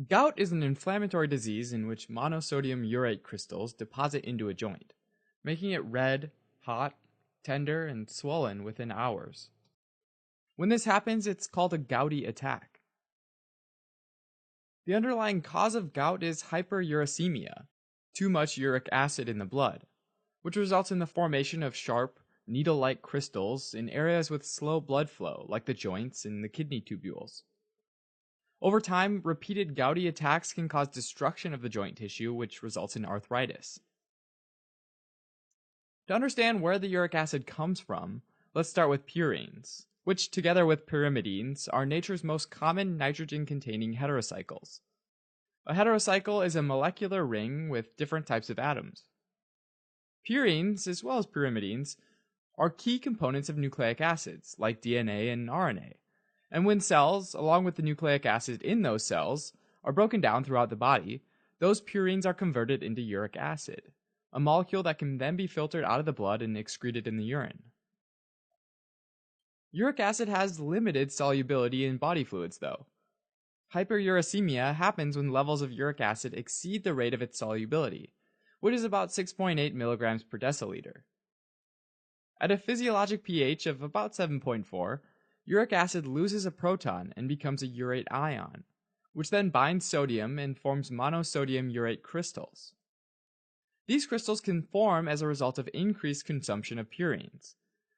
Gout is an inflammatory disease in which monosodium urate crystals deposit into a joint, making it red, hot, tender, and swollen within hours. When this happens, it's called a gouty attack. The underlying cause of gout is hyperuricemia, too much uric acid in the blood, which results in the formation of sharp, needle-like crystals in areas with slow blood flow, like the joints and the kidney tubules. Over time, repeated gouty attacks can cause destruction of the joint tissue, which results in arthritis. To understand where the uric acid comes from, let's start with purines, which together with pyrimidines are nature's most common nitrogen-containing heterocycles. A heterocycle is a molecular ring with different types of atoms. Purines, as well as pyrimidines, are key components of nucleic acids, like DNA and RNA. And when cells, along with the nucleic acid in those cells, are broken down throughout the body, those purines are converted into uric acid, a molecule that can then be filtered out of the blood and excreted in the urine. Uric acid has limited solubility in body fluids, though. Hyperuricemia happens when levels of uric acid exceed the rate of its solubility, which is about 6.8 milligrams per deciliter. At a physiologic pH of about 7.4, uric acid loses a proton and becomes a urate ion, which then binds sodium and forms monosodium urate crystals. These crystals can form as a result of increased consumption of purines,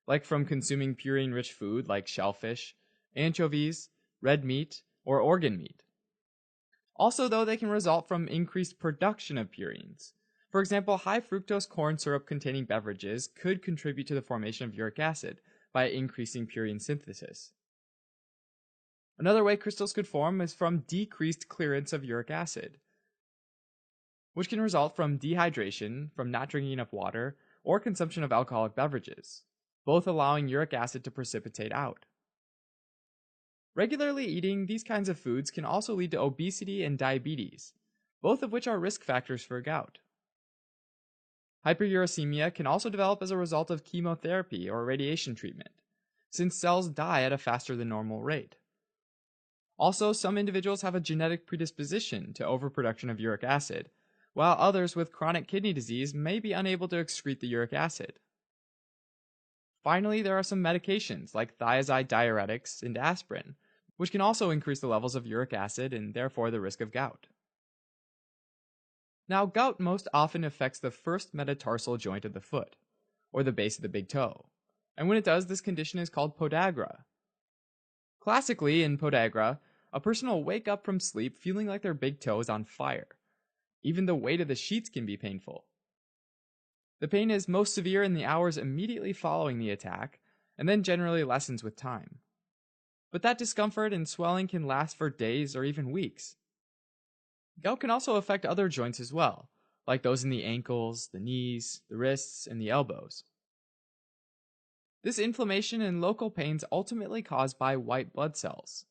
like from consuming purine-rich food like shellfish, anchovies, red meat, or organ meat. Also, though, they can result from increased production of purines. For example, high fructose corn syrup containing beverages could contribute to the formation of uric acid by increasing purine synthesis. Another way crystals could form is from decreased clearance of uric acid, which can result from dehydration, from not drinking enough water, or consumption of alcoholic beverages, both allowing uric acid to precipitate out. Regularly eating these kinds of foods can also lead to obesity and diabetes, both of which are risk factors for gout. Hyperuricemia can also develop as a result of chemotherapy or radiation treatment, since cells die at a faster than normal rate. Also, some individuals have a genetic predisposition to overproduction of uric acid, while others with chronic kidney disease may be unable to excrete the uric acid. Finally, there are some medications like thiazide diuretics and aspirin, which can also increase the levels of uric acid and therefore the risk of gout. Now, gout most often affects the first metatarsal joint of the foot, or the base of the big toe, and when it does, this condition is called podagra. Classically, in podagra, a person will wake up from sleep feeling like their big toe is on fire. Even the weight of the sheets can be painful. The pain is most severe in the hours immediately following the attack, and then generally lessens with time. But that discomfort and swelling can last for days or even weeks. Gout can also affect other joints as well, like those in the ankles, the knees, the wrists, and the elbows. This inflammation and local pain is ultimately caused by white blood cells,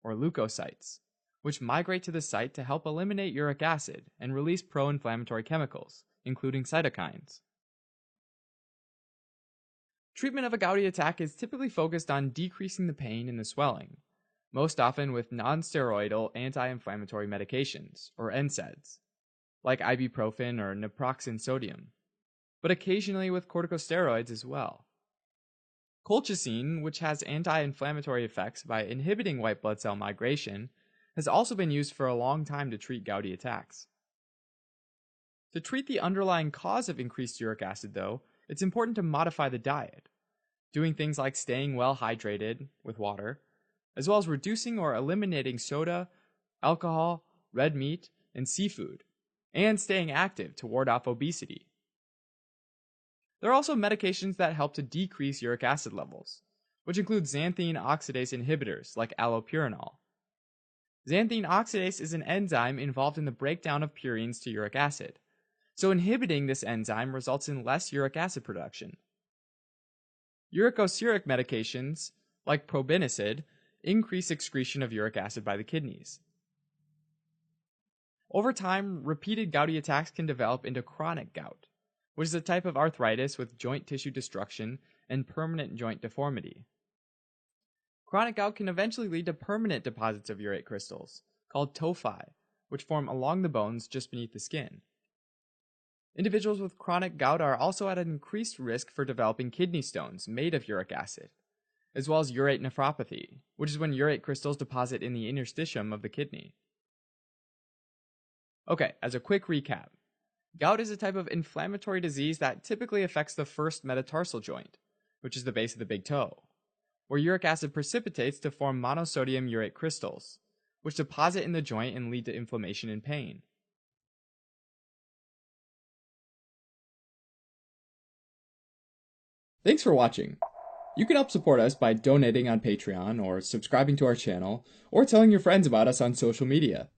or leukocytes, which migrate to the site to help eliminate uric acid and release pro-inflammatory chemicals, including cytokines. Treatment of a gouty attack is typically focused on decreasing the pain and the swelling, most often with non-steroidal anti-inflammatory medications, or NSAIDs, like ibuprofen or naproxen sodium, but occasionally with corticosteroids as well. Colchicine, which has anti-inflammatory effects by inhibiting white blood cell migration, has also been used for a long time to treat gouty attacks. To treat the underlying cause of increased uric acid, though, it's important to modify the diet, doing things like staying well hydrated with water, as well as reducing or eliminating soda, alcohol, red meat, and seafood, and staying active to ward off obesity. There are also medications that help to decrease uric acid levels, which include xanthine oxidase inhibitors like allopurinol. Xanthine oxidase is an enzyme involved in the breakdown of purines to uric acid, so inhibiting this enzyme results in less uric acid production. Uricosuric medications, like probenecid, increase excretion of uric acid by the kidneys. Over time, repeated gouty attacks can develop into chronic gout, which is a type of arthritis with joint tissue destruction and permanent joint deformity. Chronic gout can eventually lead to permanent deposits of urate crystals, called tophi, which form along the bones just beneath the skin. Individuals with chronic gout are also at an increased risk for developing kidney stones made of uric acid, as well as urate nephropathy, which is when urate crystals deposit in the interstitium of the kidney. Okay, as a quick recap, gout is a type of inflammatory disease that typically affects the first metatarsal joint, which is the base of the big toe, where uric acid precipitates to form monosodium urate crystals, which deposit in the joint and lead to inflammation and pain. Thanks for watching. You can help support us by donating on Patreon or subscribing to our channel or telling your friends about us on social media.